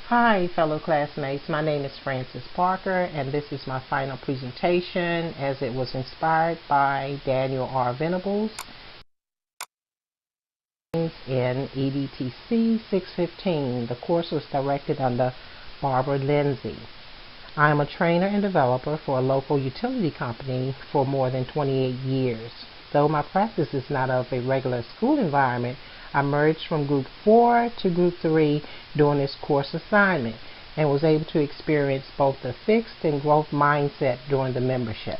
Hi fellow classmates, my name is Frances Parker and this is my final presentation as it was inspired by Daniel R. Venables in EDTC 615. The course was directed under Barbara Lindsay. I am a trainer and developer for a local utility company for more than 28 years. Though my practice is not of a regular school environment, I merged from Group 4 to Group 3 during this course assignment and was able to experience both the fixed and growth mindset during the membership.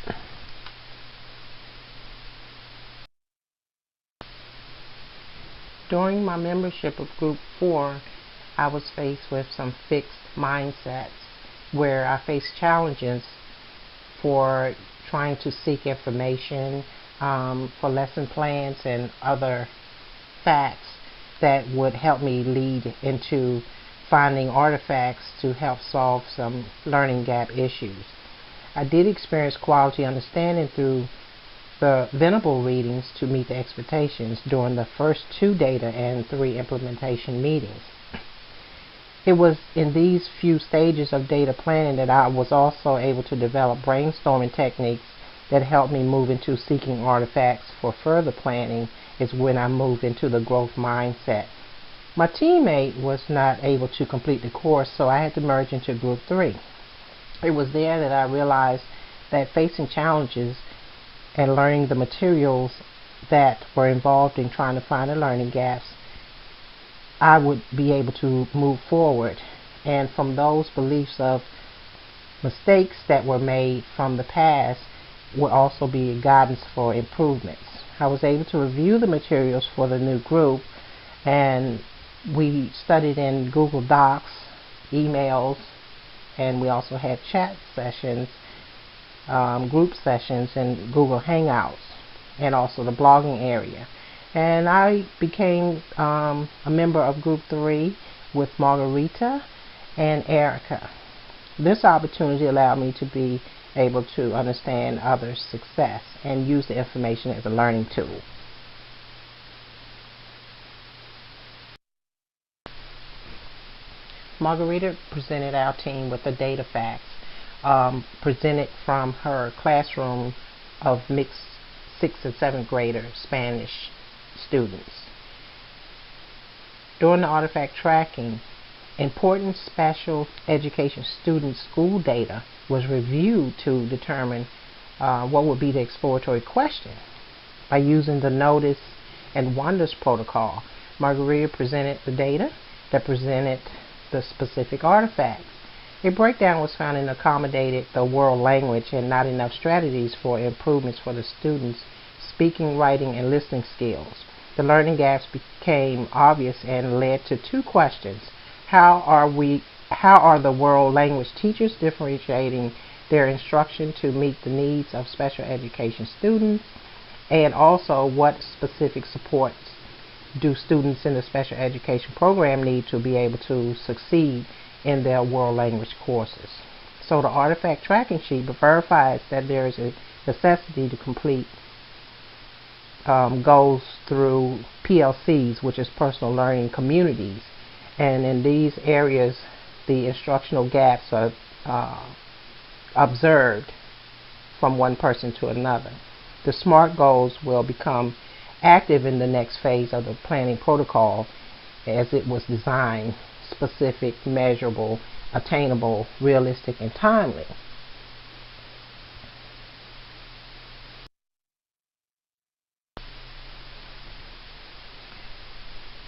During my membership of Group 4, I was faced with some fixed mindsets where I faced challenges for trying to seek information for lesson plans and other facts that would help me lead into finding artifacts to help solve some learning gap issues. I did experience quality understanding through the Venable readings to meet the expectations during the first 2 data and 3 implementation meetings. It was in these few stages of data planning that I was also able to develop brainstorming techniques that helped me move into seeking artifacts for further planning is when I moved into the growth mindset. My teammate was not able to complete the course, so I had to merge into Group 3. It was there that I realized that facing challenges and learning the materials that were involved in trying to find the learning gaps, I would be able to move forward. And from those beliefs of mistakes that were made from the past would also be guidance for improvements. I was able to review the materials for the new group, and we studied in Google Docs, emails, and we also had chat sessions, group sessions in Google Hangouts, and also the blogging area. And I became a member of Group 3 with Margarita and Erica. This opportunity allowed me to be able to understand others' success and use the information as a learning tool. Margarita presented our team with the data facts presented from her classroom of mixed 6th and 7th grader Spanish students. During the artifact tracking, important special education student school data was reviewed to determine what would be the exploratory question. By using the Notice and Wonders protocol, Margarita presented the data that presented the specific artifacts. A breakdown was found and accommodated the world language and not enough strategies for improvements for the students' speaking, writing, and listening skills. The learning gaps became obvious and led to 2 questions. How are the world language teachers differentiating their instruction to meet the needs of special education students? And also, what specific supports do students in the special education program need to be able to succeed in their world language courses? So the artifact tracking sheet verifies that there is a necessity to complete goals through PLCs, which is personal learning communities. And in these areas, the instructional gaps are observed from one person to another. The SMART goals will become active in the next phase of the planning protocol as it was designed: specific, measurable, attainable, realistic, and timely.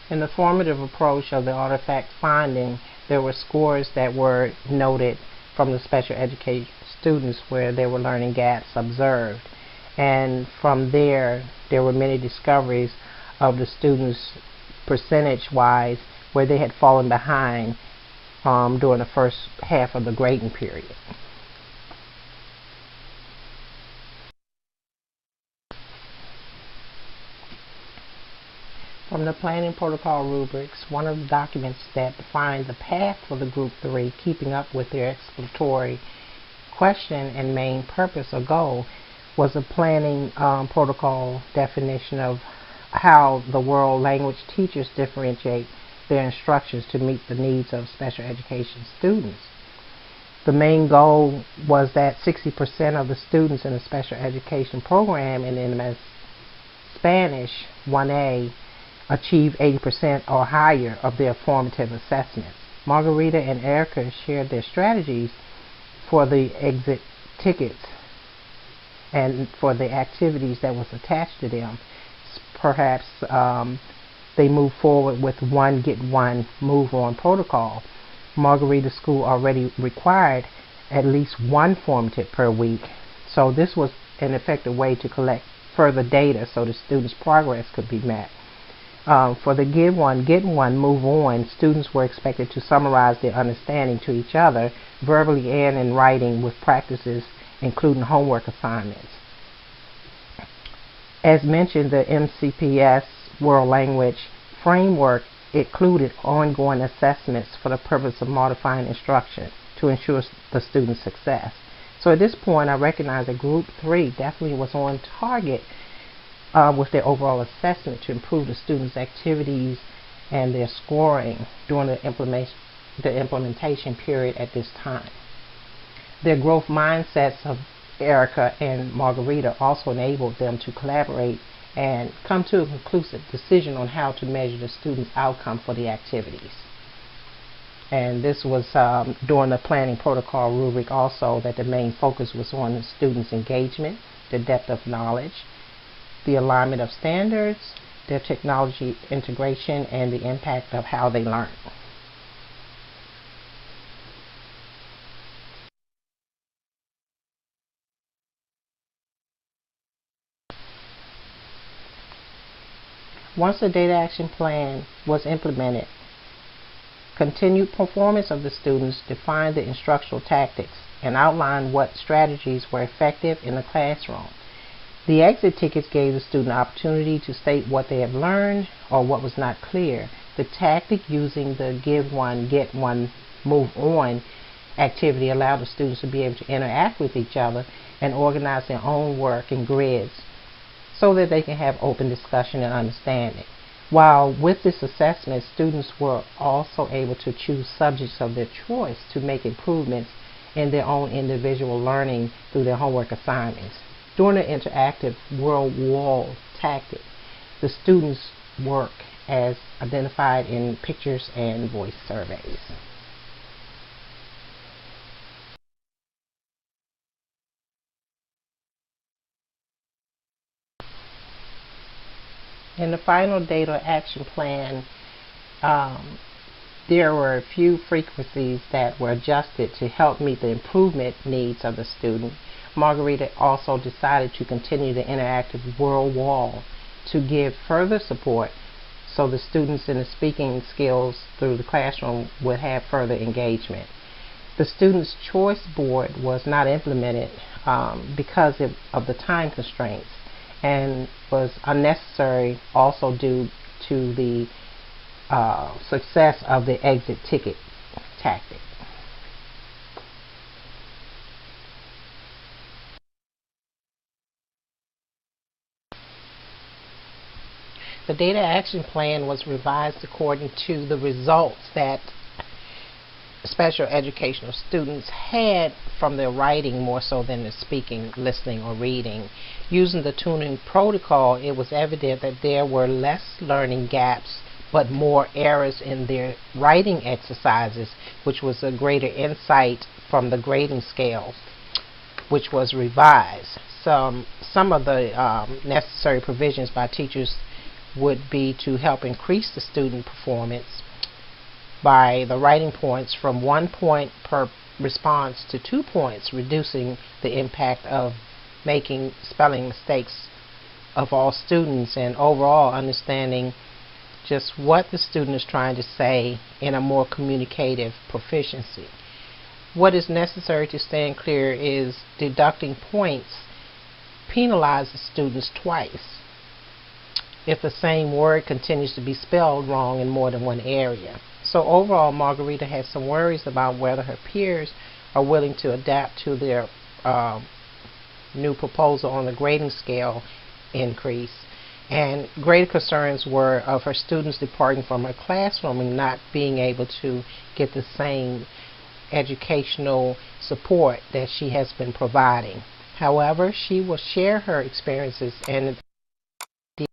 In the formative approach of the artifact finding, there were scores that were noted from the special education students where there were learning gaps observed. And from there were many discoveries of the students percentage-wise where they had fallen behind during the first half of the grading period. From the planning protocol rubrics, one of the documents that defined the path for the Group 3 keeping up with their exploratory question and main purpose or goal was a planning protocol definition of how the world language teachers differentiate their instructions to meet the needs of special education students. The main goal was that 60% of the students in a special education program in NMS Spanish 1A achieve 80% or higher of their formative assessments. Margarita and Erica shared their strategies for the exit tickets and for the activities that was attached to them. Perhaps they move forward with one get one move on protocol. Margarita School already required at least one formative per week, so this was an effective way to collect further data so the students' progress could be met. For the give one, get one, move on, students were expected to summarize their understanding to each other, verbally and in writing, with practices including homework assignments. As mentioned, the MCPS World Language Framework included ongoing assessments for the purpose of modifying instruction to ensure the student's success. So at this point, I recognize that Group 3 definitely was on target with their overall assessment to improve the students' activities and their scoring during the implementation period at this time. Their growth mindsets of Erica and Margarita also enabled them to collaborate and come to a conclusive decision on how to measure the students' outcome for the activities. And this was during the planning protocol rubric also, that the main focus was on the students' engagement, the depth of knowledge, the alignment of standards, their technology integration, and the impact of how they learn. Once the data action plan was implemented, continued performance of the students defined the instructional tactics and outlined what strategies were effective in the classroom. The exit tickets gave the student opportunity to state what they have learned or what was not clear. The tactic using the give one, get one, move on activity allowed the students to be able to interact with each other and organize their own work in grids so that they can have open discussion and understanding. While with this assessment, students were also able to choose subjects of their choice to make improvements in their own individual learning through their homework assignments. During the interactive world wall tactic, the students work as identified in pictures and voice surveys. In the final data action plan, there were a few frequencies that were adjusted to help meet the improvement needs of the student. Margarita also decided to continue the interactive world wall to give further support so the students in the speaking skills through the classroom would have further engagement. The student's choice board was not implemented because of the time constraints, and was unnecessary also due to the success of the exit ticket tactic. The data action plan was revised according to the results that special educational students had from their writing more so than the speaking, listening, or reading. Using the tuning protocol, it was evident that there were less learning gaps but more errors in their writing exercises, which was a greater insight from the grading scale, which was revised. Some of the necessary provisions by teachers would be to help increase the student performance by the writing points from 1 point per response to 2 points, reducing the impact of making spelling mistakes of all students, and overall understanding just what the student is trying to say in a more communicative proficiency. What is necessary to stand clear is deducting points penalizes students twice if the same word continues to be spelled wrong in more than one area. So overall, Margarita has some worries about whether her peers are willing to adapt to their new proposal on the grading scale increase. And greater concerns were of her students departing from her classroom and not being able to get the same educational support that she has been providing. However, she will share her experiences in the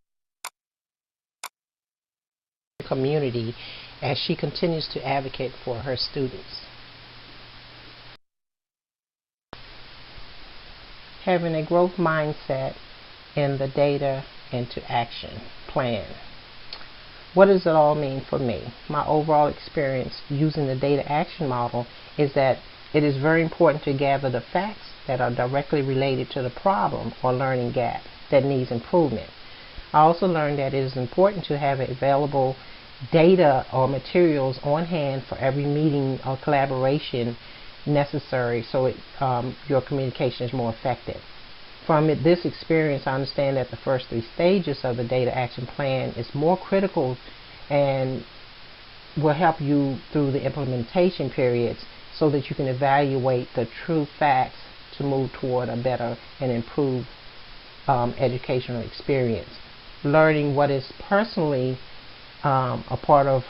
community as she continues to advocate for her students. Having a growth mindset in the data into action plan. What does it all mean for me? My overall experience using the data action model is that it is very important to gather the facts that are directly related to the problem or learning gap that needs improvement. I also learned that it is important to have available data or materials on hand for every meeting or collaboration necessary so your communication is more effective. From this experience, I understand that the first 3 stages of the data action plan is more critical and will help you through the implementation periods so that you can evaluate the true facts to move toward a better and improved educational experience. Learning what is personally a part of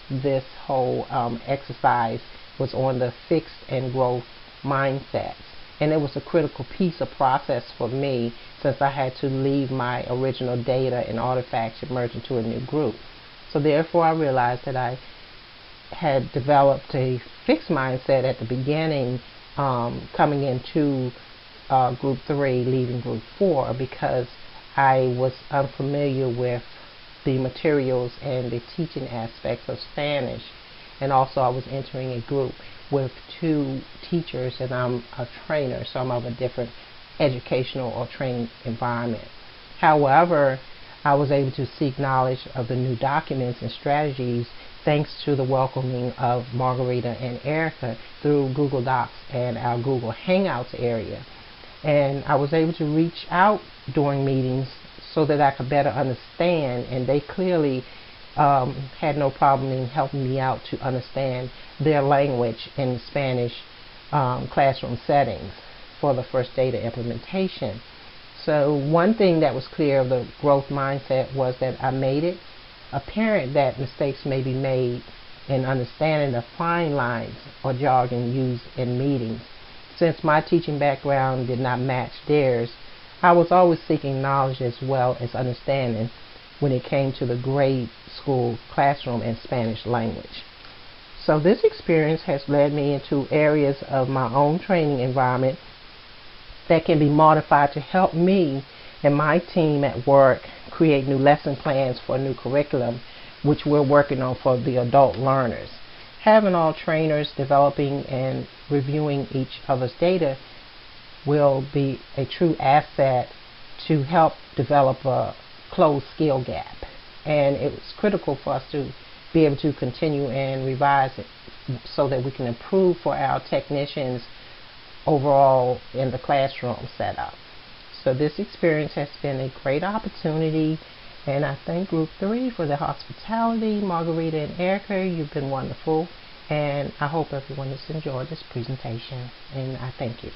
this whole exercise was on the fixed and growth mindsets. And it was a critical piece of process for me since I had to leave my original data and artifacts and merge into a new group. So therefore I realized that I had developed a fixed mindset at the beginning coming into group 3, leaving group 4, because I was unfamiliar with the materials and the teaching aspects of Spanish. And also I was entering a group with 2 teachers and I'm a trainer, so I'm of a different educational or training environment. However, I was able to seek knowledge of the new documents and strategies thanks to the welcoming of Margarita and Erica through Google Docs and our Google Hangouts area. And I was able to reach out during meetings so that I could better understand, and they clearly had no problem in helping me out to understand their language in Spanish classroom settings for the first data implementation. So one thing that was clear of the growth mindset was that I made it apparent that mistakes may be made in understanding the fine lines or jargon used in meetings. Since my teaching background did not match theirs, I was always seeking knowledge as well as understanding when it came to the grade school classroom and Spanish language. So this experience has led me into areas of my own training environment that can be modified to help me and my team at work create new lesson plans for a new curriculum, which we're working on for the adult learners. Having all trainers developing and reviewing each other's data will be a true asset to help develop a closed skill gap. And it was critical for us to be able to continue and revise it so that we can improve for our technicians overall in the classroom setup. So this experience has been a great opportunity, and I thank Group 3 for the hospitality. Margarita and Erica, you've been wonderful, and I hope everyone has enjoyed this presentation, and I thank you.